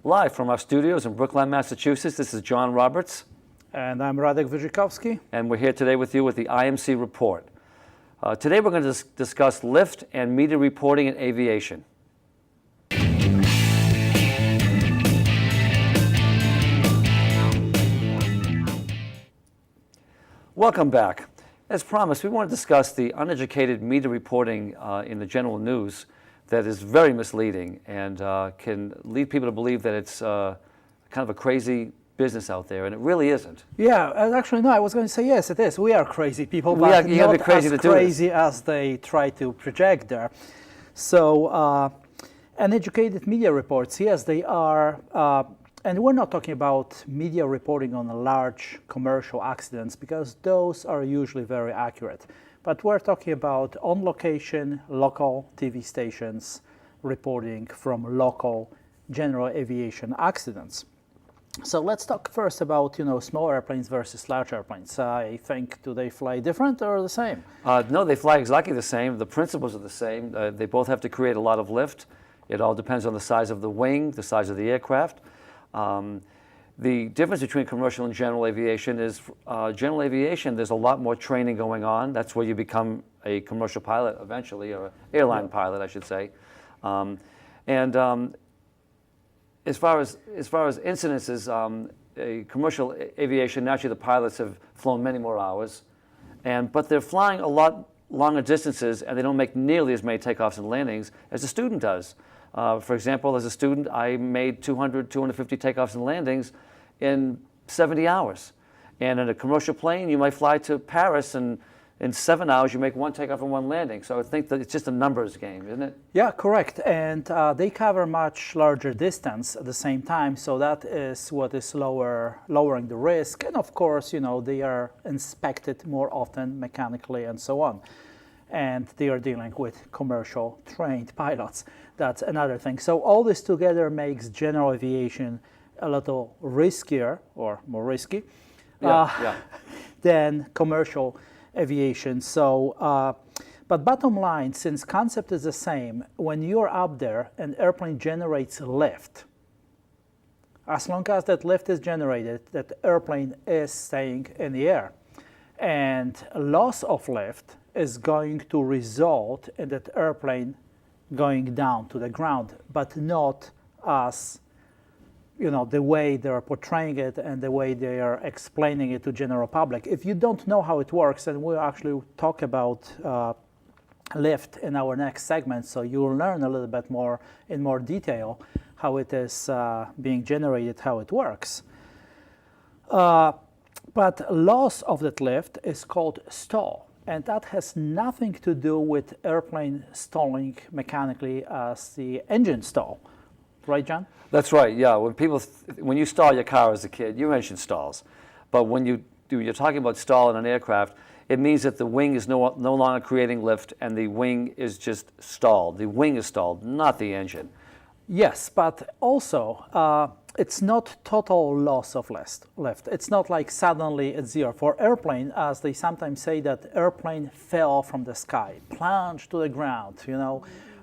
Live from our studios in Brookline, Massachusetts, this is John Roberts. And I'm Radek Wyrzykowski. And we're here today with you with the IMC Report. Today we're going to discuss lift and media reporting in aviation. Welcome back. As promised, we want to discuss the uneducated media reporting in the general news that is very misleading and can lead people to believe that it's kind of a crazy business out there, and it really isn't. Yeah, actually, no, I was going to say yes, it is. We are crazy people, but you gotta be crazy not to as do crazy as they try to project there. So, uneducated media reports, yes, they are. And we're not talking about media reporting on large commercial accidents because those are usually very accurate. But we're talking about on-location, local TV stations reporting from local general aviation accidents. So let's talk first about, small airplanes versus large airplanes. I think, do they fly different or the same? No, they fly exactly the same. The principles are the same. They both have to create a lot of lift. It all depends on the size of the wing, the size of the aircraft. The difference between commercial and general aviation is general aviation, there's a lot more training going on. That's where you become a commercial pilot eventually, or an airline pilot, I should say. As far as incidences, a commercial aviation, naturally the pilots have flown many more hours, but they're flying a lot longer distances and they don't make nearly as many takeoffs and landings as a student does. For example, as a student, I made 200, 250 takeoffs and landings in 70 hours. And in a commercial plane, you might fly to Paris, and in 7 hours, you make one takeoff and one landing. So I think that it's just a numbers game, isn't it? Yeah, correct. And they cover much larger distance at the same time. So that is what is lowering the risk. And of course, they are inspected more often mechanically and so on. And they are dealing with commercial trained pilots. That's another thing. So all this together makes general aviation a little riskier or more risky than commercial aviation. So, but bottom line, since concept is the same, when you're up there, an airplane generates lift. As long as that lift is generated, that airplane is staying in the air. And loss of lift is going to result in that airplane going down to the ground, but not as, the way they're portraying it and the way they are explaining it to general public. If you don't know how it works, and we'll actually talk about lift in our next segment, so you'll learn a little bit more in more detail how it is being generated, how it works. But loss of that lift is called stall. And that has nothing to do with airplane stalling mechanically as the engine stall. Right, John? That's right, yeah. When you stall your car as a kid, you mentioned stalls. But when you're talking about stall in an aircraft, it means that the wing is no longer creating lift and the wing is just stalled. The wing is stalled, not the engine. Yes, but also it's not total loss of lift. It's not like suddenly it's zero. For airplane, as they sometimes say that airplane fell from the sky, plunged to the ground,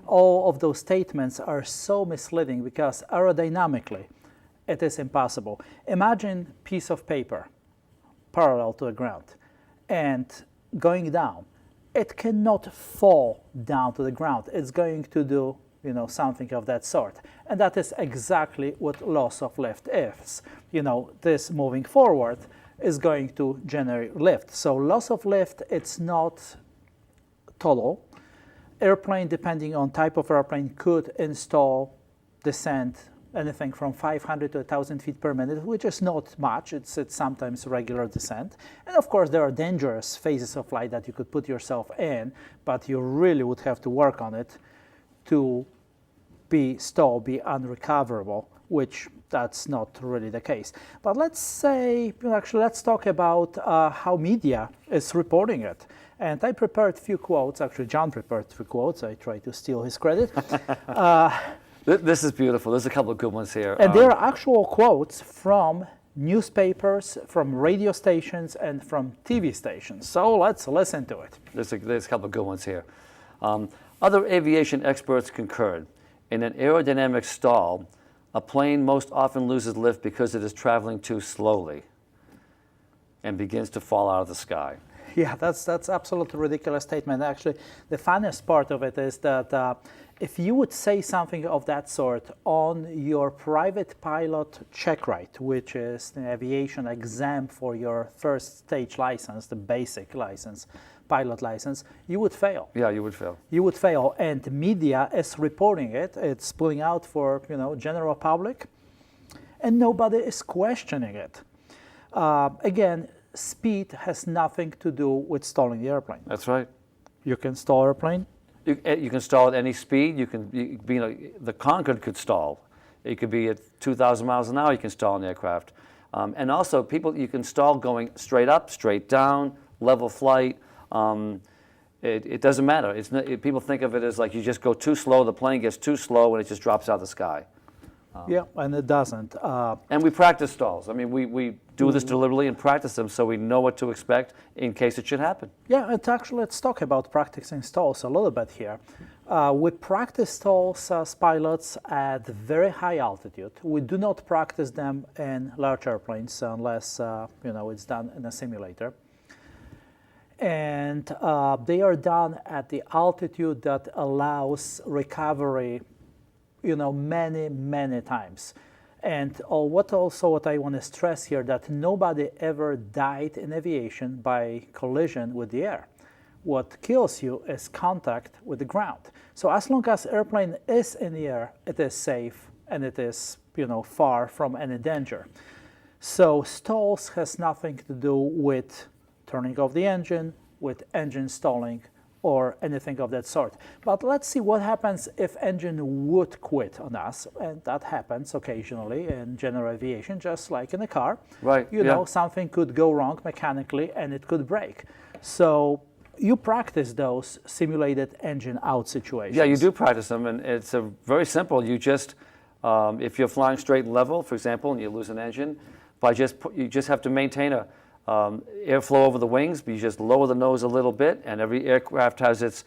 all of those statements are so misleading because aerodynamically it is impossible. Imagine a piece of paper parallel to the ground and going down. It cannot fall down to the ground. It's going to do something of that sort. And that is exactly what loss of lift is. This moving forward is going to generate lift. So loss of lift, it's not total. Airplane, depending on type of airplane, could install descent anything from 500 to 1,000 feet per minute, which is not much. It's sometimes regular descent. And of course, there are dangerous phases of flight that you could put yourself in, but you really would have to work on it to be unrecoverable, which that's not really the case. But let's talk about how media is reporting it. And I prepared a few quotes. Actually, John prepared a few quotes. I tried to steal his credit. This is beautiful. There's a couple of good ones here. And there are actual quotes from newspapers, from radio stations, and from TV stations. So let's listen to it. There's a couple of good ones here. Other aviation experts concurred. In an aerodynamic stall, a plane most often loses lift because it is traveling too slowly and begins to fall out of the sky. Yeah, that's absolutely ridiculous statement. Actually, the funniest part of it is that if you would say something of that sort on your private pilot check ride, which is the aviation exam for your first stage license, the basic license, pilot license, you would fail. Yeah, you would fail. You would fail, and media is reporting it. It's pulling out for general public, and nobody is questioning it. Again, speed has nothing to do with stalling the airplane. That's right. You can stall airplane. You can stall at any speed. The Concorde could stall. It could be at 2,000 miles an hour. You can stall an aircraft, and also you can stall going straight up, straight down, level flight. It doesn't matter. People think of it as like you just go too slow. The plane gets too slow and it just drops out of the sky. Yeah, and it doesn't. And we practice stalls. I mean, we do this deliberately and practice them so we know what to expect in case it should happen. Yeah, and actually, let's talk about practicing stalls a little bit here. We practice stalls as pilots at very high altitude. We do not practice them in large airplanes unless it's done in a simulator. And they are done at the altitude that allows recovery many times. And what I want to stress here, that nobody ever died in aviation by collision with the air. What kills you is contact with the ground. So as long as airplane is in the air, it is safe and it is far from any danger. So stalls has nothing to do with turning off the engine, with engine stalling, or anything of that sort. But let's see what happens if engine would quit on us, and that happens occasionally in general aviation, just like in a car. Right. Something could go wrong mechanically and it could break. So you practice those simulated engine out situations. Yeah, you do practice them, and it's very simple. You just, if you're flying straight and level, for example, and you lose an engine, you just have to maintain a airflow over the wings, but you just lower the nose a little bit, and every aircraft has its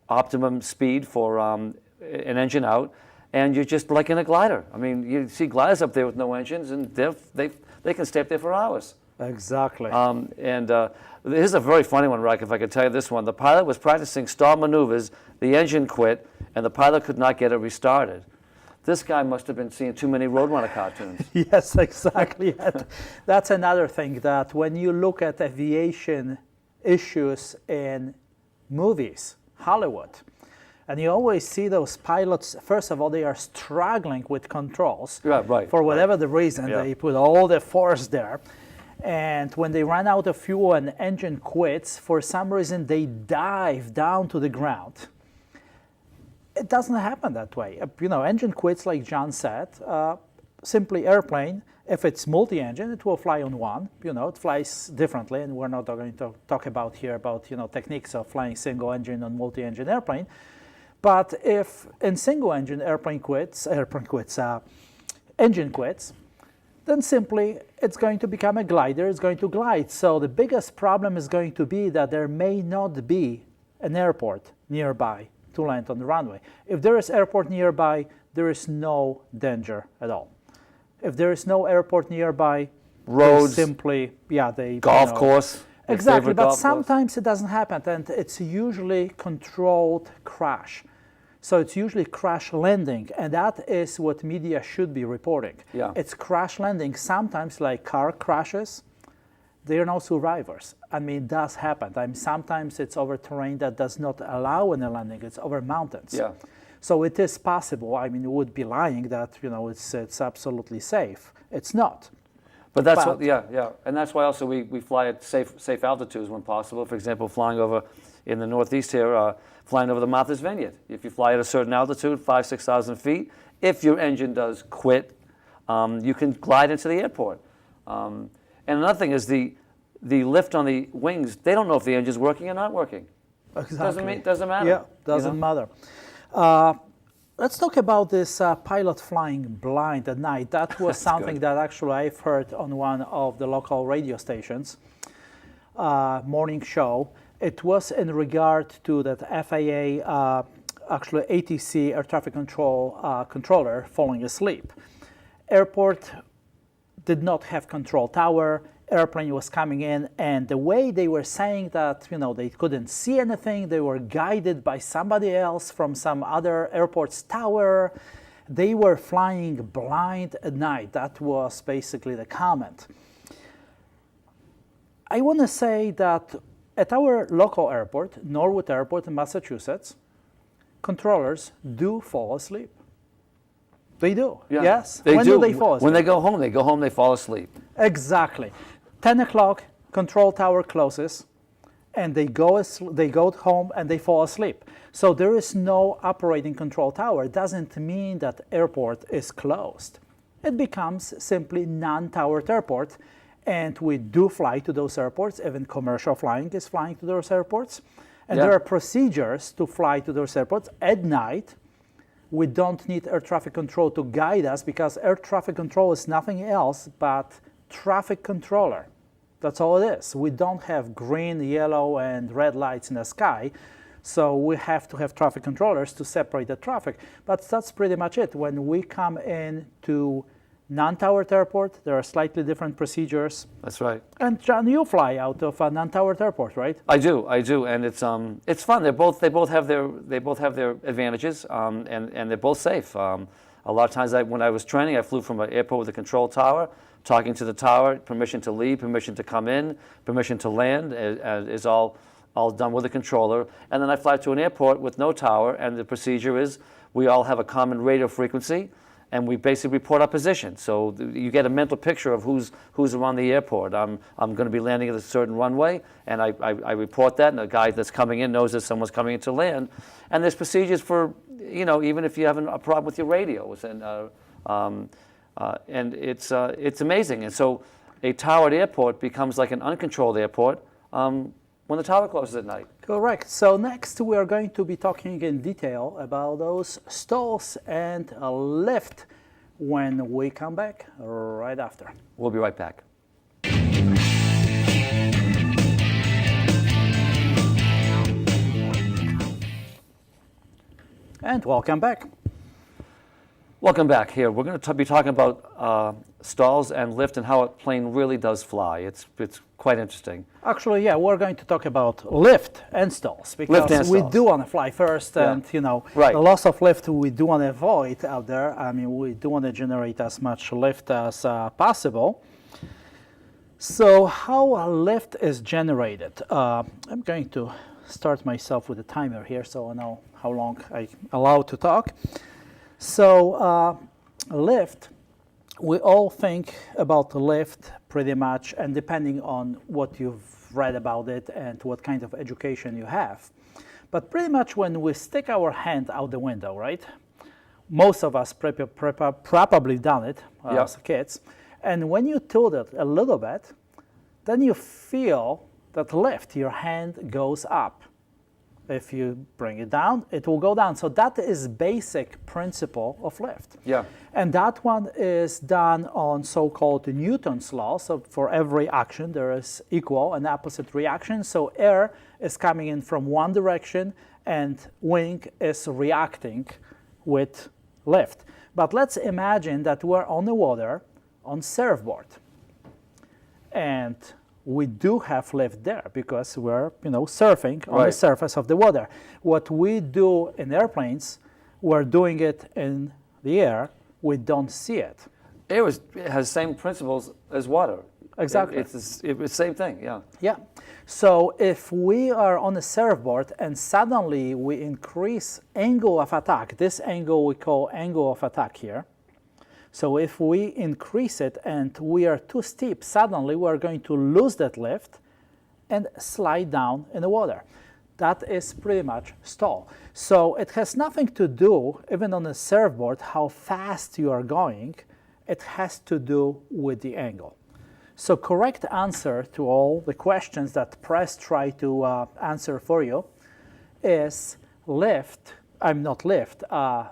optimum speed for an engine out, and you're just like in a glider. I mean, you see gliders up there with no engines, and they can stay up there for hours. Exactly. Here's a very funny one, Reich, if I could tell you this one. The pilot was practicing stall maneuvers, the engine quit, and the pilot could not get it restarted. This guy must have been seeing too many Roadrunner cartoons. Yes, exactly. That's another thing, that when you look at aviation issues in movies, Hollywood, and you always see those pilots, first of all, they are struggling with controls. Yeah, right. For whatever the reason, Yeah. they put all the force there. And when they run out of fuel and the engine quits, for some reason they dive down to the ground. It doesn't happen that way. Engine quits, like John said. Simply airplane, if it's multi-engine, it will fly on one. It flies differently, and we're not going to talk about here about techniques of flying single engine on multi-engine airplane. But if in single engine engine quits, then simply it's going to become a glider. It's going to glide. So the biggest problem is going to be that there may not be an airport nearby to land on the runway. If there is airport nearby, there is no danger at all. If there is no airport nearby, roads, simply golf course. Exactly, but sometimes it doesn't happen, and it's usually controlled crash. So it's usually crash landing, and that is what media should be reporting. Yeah. It's crash landing. Sometimes, like car crashes, there are no survivors. I mean, it does happen. Sometimes it's over terrain that does not allow any landing. It's over mountains. Yeah. So it is possible. I mean, it would be lying that it's absolutely safe. It's not. And that's why also we fly at safe altitudes when possible. For example, flying over in the Northeast here, flying over the Martha's Vineyard. If you fly at a certain altitude, 5,000 to 6,000 feet, if your engine does quit, you can glide into the airport. And another thing is the lift on the wings. They don't know if the engine's working or not working. Exactly. Doesn't matter. Yeah, doesn't matter. Let's talk about this pilot flying blind at night. That was something that actually I've heard on one of the local radio stations, morning show. It was in regard to that FAA, actually ATC, air traffic control controller, falling asleep. airport did not have control tower, airplane was coming in, and the way they were saying that, they couldn't see anything, they were guided by somebody else from some other airport's tower, they were flying blind at night. That was basically the comment. I want to say that at our local airport, Norwood Airport in Massachusetts, controllers do fall asleep. They do, Yeah, yes? They When do they fall asleep? When they go home, they fall asleep. Exactly. 10 o'clock, control tower closes, and they go home and they fall asleep. So there is no operating control tower. It doesn't mean that airport is closed. It becomes simply non-towered airport, and we do fly to those airports. Even commercial flying is flying to those airports. And there are procedures to fly to those airports at night. We don't need air traffic control to guide us, because air traffic control is nothing else but traffic controller. That's all it is. We don't have green, yellow, and red lights in the sky, so we have to have traffic controllers to separate the traffic. But that's pretty much it. When we come in to non-towered airport, there are slightly different procedures. That's right. And John, you fly out of a non-towered airport, right? I do, and it's fun. They both have their advantages, and they're both safe. A lot of times, when I was training, I flew from an airport with a control tower, talking to the tower, permission to leave, permission to come in, permission to land is all done with a controller. And then I fly to an airport with no tower, and the procedure is we all have a common radio frequency, and we basically report our position. So you get a mental picture of who's around the airport. I'm going to be landing at a certain runway, and I report that, and the guy that's coming in knows that someone's coming in to land. And there's procedures for, even if you have a problem with your radios, and it's amazing. And so a towered airport becomes like an uncontrolled airport when the tower closes at night. Correct. So next we are going to be talking in detail about those stalls and a lift when we come back right after. We'll be right back. And welcome back. Welcome back. Here we're going to be talking about stalls and lift and how a plane really does fly. It's quite interesting. Actually, yeah, we're going to talk about lift and stalls, because we do want to fly first, and Right. the loss of lift we do want to avoid out there. I mean, we do want to generate as much lift as possible. So how a lift is generated? I'm going to start myself with a timer here, so I know how long I'm allowed to talk. So lift, we all think about the lift pretty much, and depending on what you've read about it and what kind of education you have. But pretty much when we stick our hand out the window, right? Most of us probably done it as kids. And when you tilt it a little bit, then you feel that lift, your hand goes up. If you bring it down, it will go down. So that is basic principle of lift. Yeah. And that one is done on so-called Newton's law. So for every action, there is equal and opposite reaction. So air is coming in from one direction, and wing is reacting with lift. But let's imagine that we're on the water on surfboard, and we do have lift there because we're, surfing on the surface of the water. What we do in airplanes, we're doing it in the air. We don't see it. Air has the same principles as water. Exactly. It's the same thing, yeah. Yeah. So if we are on a surfboard and suddenly we increase angle of attack, this angle we call angle of attack here. So if we increase it and we are too steep, suddenly we're going to lose that lift and slide down in the water. That is pretty much stall. So it has nothing to do, even on a surfboard, how fast you are going. It has to do with the angle. So correct answer to all the questions that press try to answer for you is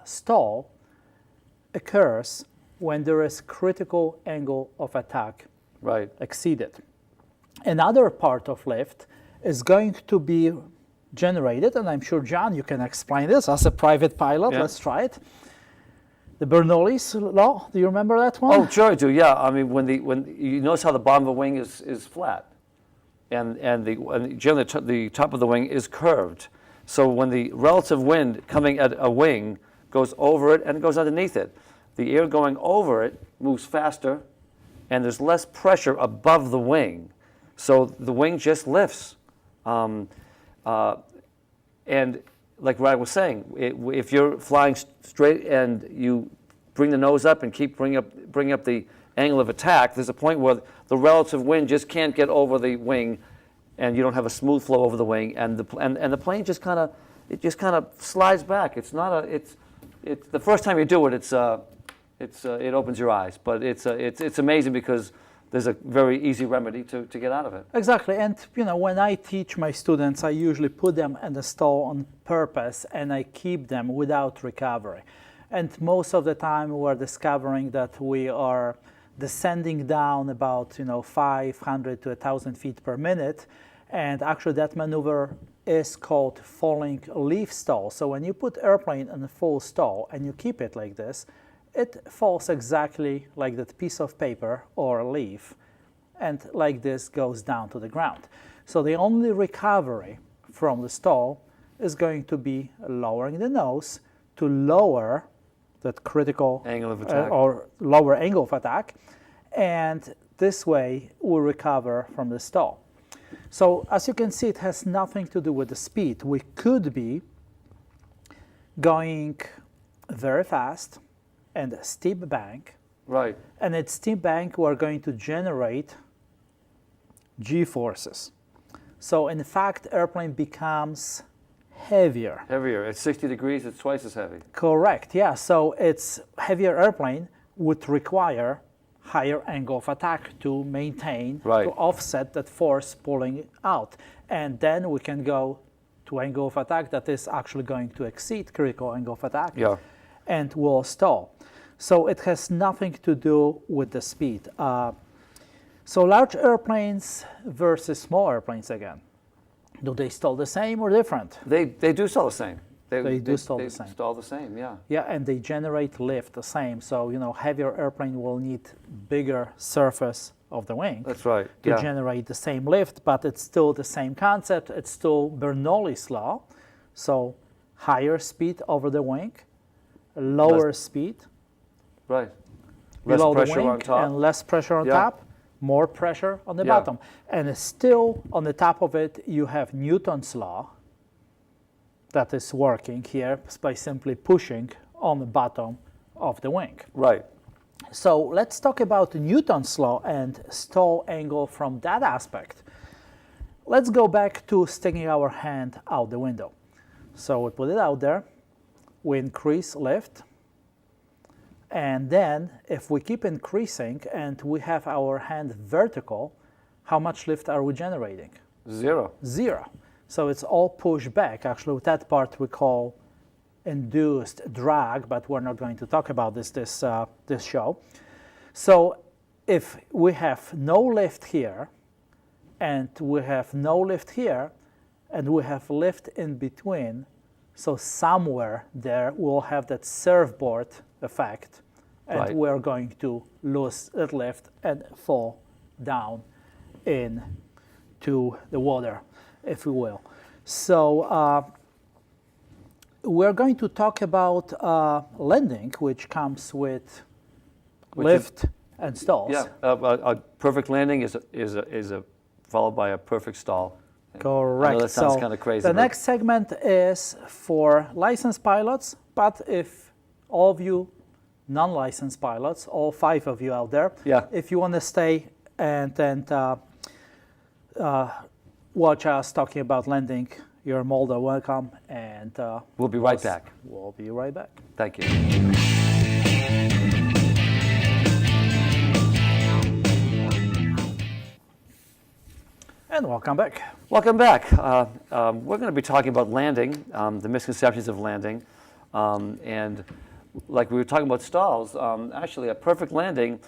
stall occurs when there is critical angle of attack exceeded. Another part of lift is going to be generated, and I'm sure, John, you can explain this as a private pilot. Yeah. Let's try it. The Bernoulli's law, do you remember that one? Oh, sure I do. Yeah, I mean when you notice how the bottom of the wing is flat, and generally the top of the wing is curved. So when the relative wind coming at a wing goes over it and goes underneath it, the air going over it moves faster, and there's less pressure above the wing, so the wing just lifts. And like Ryan was saying, if you're flying straight and you bring the nose up and keep bring up the angle of attack, there's a point where the relative wind just can't get over the wing, and you don't have a smooth flow over the wing, and the plane just kind of slides back. It's not it's the first time you do it, it opens your eyes, but it's amazing because there's a very easy remedy to get out of it. Exactly, and when I teach my students, I usually put them in the stall on purpose, and I keep them without recovery. And most of the time, we're discovering that we are descending down about 500 to 1,000 feet per minute, and actually that maneuver is called falling leaf stall. So when you put airplane in a full stall and you keep it like this, it falls exactly like that piece of paper or a leaf, and like this goes down to the ground. So the only recovery from the stall is going to be lowering the nose to lower that critical angle of attack or lower angle of attack, and this way we'll recover from the stall. So as you can see, it has nothing to do with the speed. We could be going very fast and a steep bank. Right. And at steep bank, we're going to generate G-forces. So in fact, airplane becomes heavier. Heavier. At 60 degrees, it's twice as heavy. Correct, yeah. So it's heavier airplane would require higher angle of attack to maintain, right, to offset that force pulling out. And then we can go to angle of attack that is actually going to exceed critical angle of attack, yeah, and will stall. So it has nothing to do with the speed. So large airplanes versus small airplanes again. Do they stall the same or different? They do stall the same. They do stall the same. Stall the same, yeah. Yeah, and they generate lift the same. So, heavier airplane will need bigger surface of the wing. That's right. To yeah. generate the same lift, but it's still the same concept. It's still Bernoulli's law. So higher speed over the wing, lower speed. Right. Less below pressure the wing on top. and less pressure on Yeah. top, more pressure on the Yeah. bottom. And still on the top of it, you have Newton's law that is working here by simply pushing on the bottom of the wing. Right. So let's talk about Newton's law and stall angle from that aspect. Let's go back to sticking our hand out the window. So we put it out there, we increase lift, and then if we keep increasing and we have our hand vertical, how much lift are we generating? Zero. Zero. So it's all pushed back. Actually, that part we call induced drag, but we're not going to talk about this show. So if we have no lift here, and we have no lift here, and we have lift in between, so somewhere there we'll have that surfboard effect, and right. we're going to lose that lift and fall down into the water, if you will. So we're going to talk about landing, which comes with lift and stalls. Yeah, a perfect landing is followed by a perfect stall. Correct. I know that sounds kind of crazy. The next segment is for licensed pilots, but if all of you non-licensed pilots, all 5 of you out there, yeah. if you want to stay and watch us talking about landing, you're more than welcome, and we'll be right back. We'll be right back. Thank you. And welcome back. Welcome back. We're going to be talking about landing, the misconceptions of landing, and like we were talking about stalls, actually a perfect landing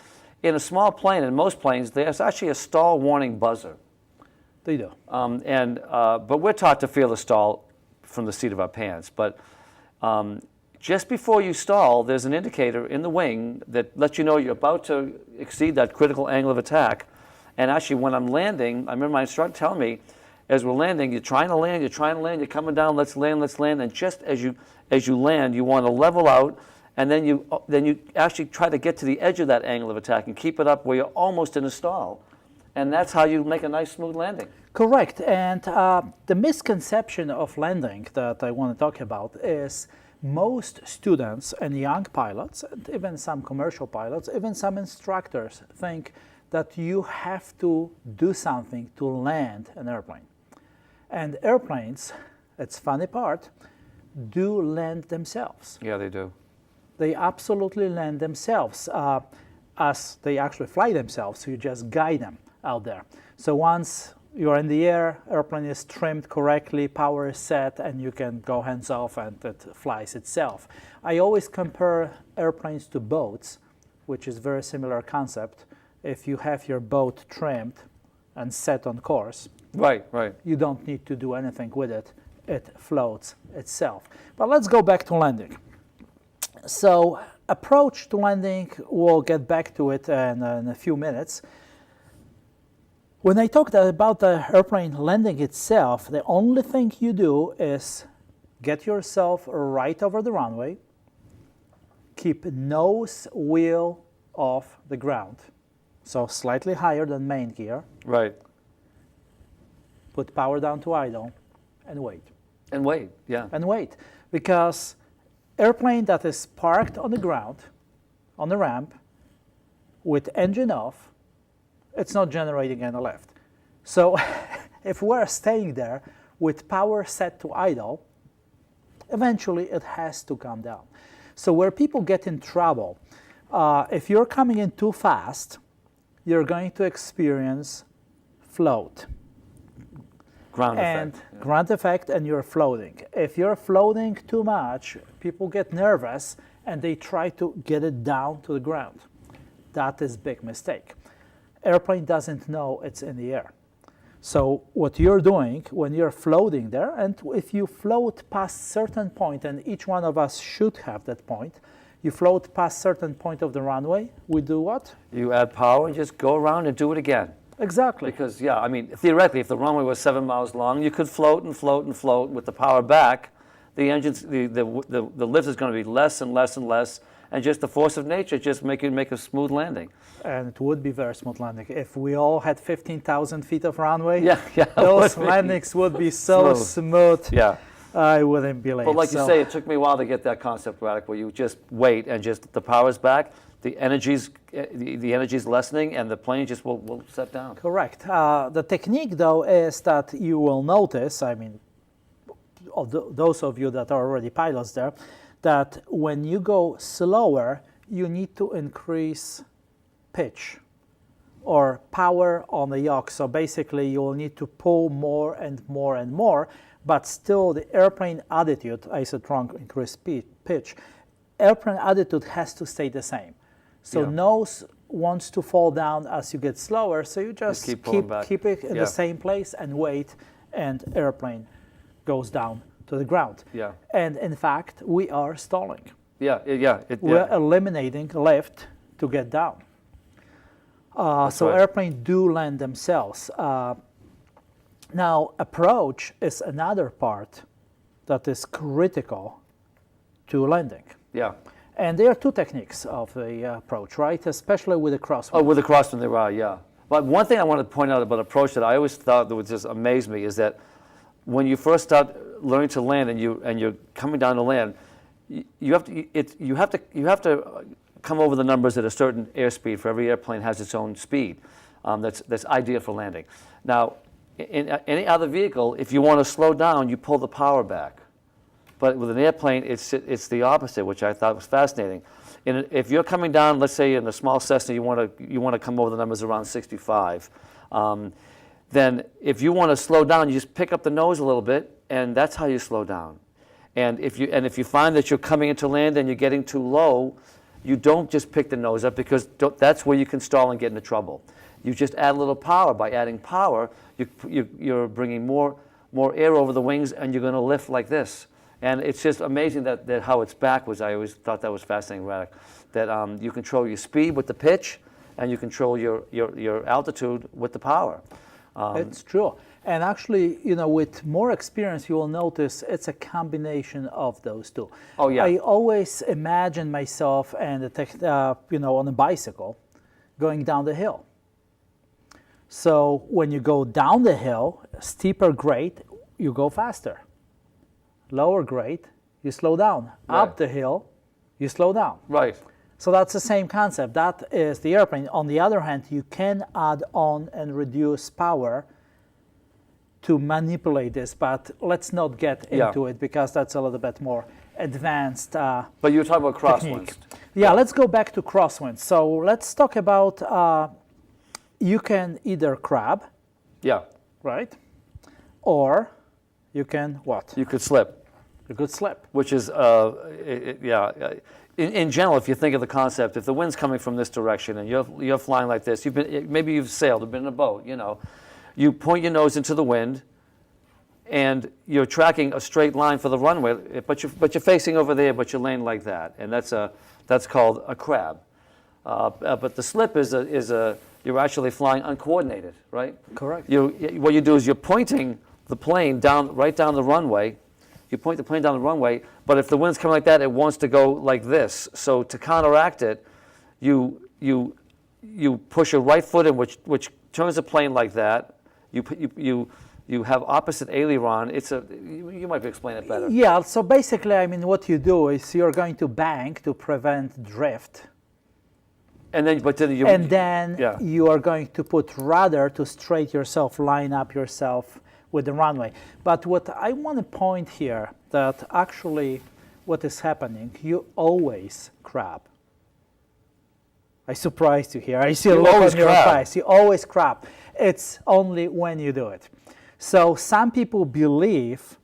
in a small plane, in most planes, there's actually a stall warning buzzer. They do. But we're taught to feel the stall from the seat of our pants. But just before you stall, there's an indicator in the wing that lets you know you're about to exceed that critical angle of attack. And actually, when I'm landing, I remember my instructor telling me, as we're landing, you're trying to land, you're coming down, let's land, and just as you land, you want to level out, and then you actually try to get to the edge of that angle of attack and keep it up where you're almost in a stall. And that's how you make a nice, smooth landing. Correct. And the misconception of landing that I want to talk about is most students and young pilots, and even some commercial pilots, even some instructors think that you have to do something to land an airplane. And airplanes, it's funny part, do land themselves. Yeah, they do. They absolutely land themselves, as they actually fly themselves, so you just guide them out there. So once you're in the air, airplane is trimmed correctly, power is set, and you can go hands off and it flies itself. I always compare airplanes to boats, which is a very similar concept. If you have your boat trimmed and set on course, right, you don't need to do anything with it. It floats itself. But let's go back to landing. So approach to landing, we'll get back to it in a few minutes. When I talked about the airplane landing itself, the only thing you do is get yourself right over the runway, keep nose wheel off the ground, so slightly higher than main gear. Right. Put power down to idle and wait. And wait, yeah. And wait, because airplane that is parked on the ground, on the ramp, with engine off, it's not generating any lift. So if we're staying there with power set to idle, eventually it has to come down. So where people get in trouble, if you're coming in too fast, you're going to experience float. Ground and effect. Yeah. Ground effect, and you're floating. If you're floating too much, people get nervous and they try to get it down to the ground. That is a big mistake. Airplane doesn't know it's in the air. So what you're doing when you're floating there, and if you float past certain point, and each one of us should have that point, you float past certain point of the runway, we do what? You add power and just go around and do it again. Exactly. Because, yeah, I mean, theoretically, if the runway was 7 miles long, you could float and float and float with the power back. The engines, the lift is going to be less and less and less, and just the force of nature just make a smooth landing. And it would be very smooth landing. If we all had 15,000 feet of runway, yeah, those landings would be so smooth. Yeah. I wouldn't believe. But like you say, it took me a while to get that concept right, where you just wait and just the power's back, the energy's lessening, and the plane just will set down. Correct. The technique, though, is that you will notice, I mean, those of you that are already pilots there, that when you go slower, you need to increase pitch or power on the yoke. So basically, you will need to pull more and more and more, but still the airplane attitude, I said wrong, increase pitch, airplane attitude has to stay the same. So nose wants to fall down as you get slower, so you just keep it in the same place and wait, and airplane goes down to the ground. Yeah. And in fact, we are stalling. We're eliminating lift to get down. So right. Airplane do land themselves. Now, approach is another part that is critical to landing. Yeah. And there are two techniques of the approach, right? Especially with the crosswind. Oh, with the crosswind there are, yeah. But one thing I want to point out about approach that I always thought that would just amaze me is that when you first start learning to land and you're coming down to land, you have to come over the numbers at a certain airspeed. For every airplane has its own speed that's ideal for landing. Now, in any other vehicle, if you want to slow down, you pull the power back. But with an airplane, it's the opposite, which I thought was fascinating. If you're coming down, let's say in a small Cessna, you want to come over the numbers around 65. Then if you want to slow down, you just pick up the nose a little bit, and that's how you slow down. And if you find that you're coming into land and you're getting too low, you don't just pick the nose up, because that's where you can stall and get into trouble. You just add a little power. By adding power, you're bringing more air over the wings, and you're going to lift like this. And it's just amazing that how it's backwards. I always thought that was fascinating, Radek, that you control your speed with the pitch, and you control your altitude with the power. It's true. And actually, you know, with more experience, you will notice it's a combination of those two. Oh, yeah. I always imagine myself and you know, on a bicycle going down the hill. So when you go down the hill, steeper grade, you go faster. Lower grade, you slow down. Right. Up the hill, you slow down. Right. So that's the same concept. That is the airplane. On the other hand, you can add on and reduce power to manipulate this, but let's not get into it because that's a little bit more advanced. But you were talking about crosswinds. Yeah, let's go back to crosswinds. So let's talk about you can either crab, Yeah. right? Or you can what? You could slip. You could slip. Which is, in general, if you think of the concept, if the wind's coming from this direction and you're flying like this, maybe you've sailed or been in a boat, you know, you point your nose into the wind, and you're tracking a straight line for the runway, but you're facing over there, but you're laying like that, and that's called a crab. But the slip is you're actually flying uncoordinated, right? Correct. What you do is you're pointing the plane right down the runway. You point the plane down the runway, but if the wind's coming like that, it wants to go like this. So to counteract it, you push your right foot in, which turns the plane like that. You have opposite aileron. You might explain it better. Yeah. So basically, I mean, what you do is you're going to bank to prevent drift. And then You are going to put rudder to straight yourself, line up yourself with the runway. But what I want to point here, that actually what is happening, you always crab. I surprised you here. I see a look on your face. You always crab. It's only when you do it. So some people believe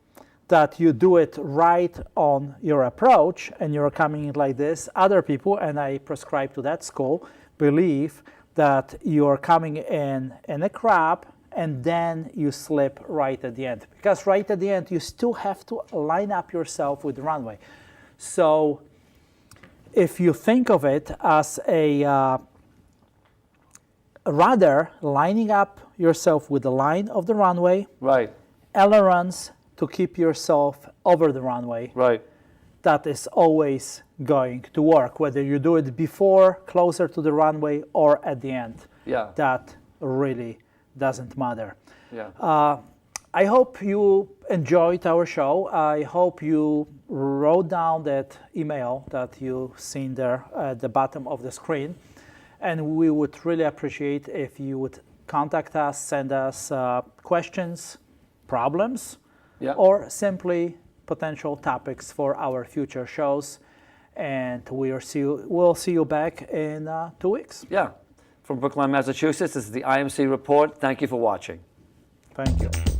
that you do it right on your approach and you're coming in like this. Other people, and I prescribe to that school, believe that you're coming in a crab and then you slip right at the end. Because right at the end, you still have to line up yourself with the runway. So if you think of it as a rudder lining up yourself with the line of the runway, right, ailerons to keep yourself over the runway, right, that is always going to work, whether you do it before, closer to the runway, or at the end. Yeah. That really doesn't matter. Yeah. I hope you enjoyed our show. I hope you wrote down that email that you've seen there at the bottom of the screen. And we would really appreciate if you would contact us, send us questions, problems, or simply potential topics for our future shows. And we'll see you back in 2 weeks. Yeah. From Brookline, Massachusetts, this is the IMC Report. Thank you for watching. Thank you.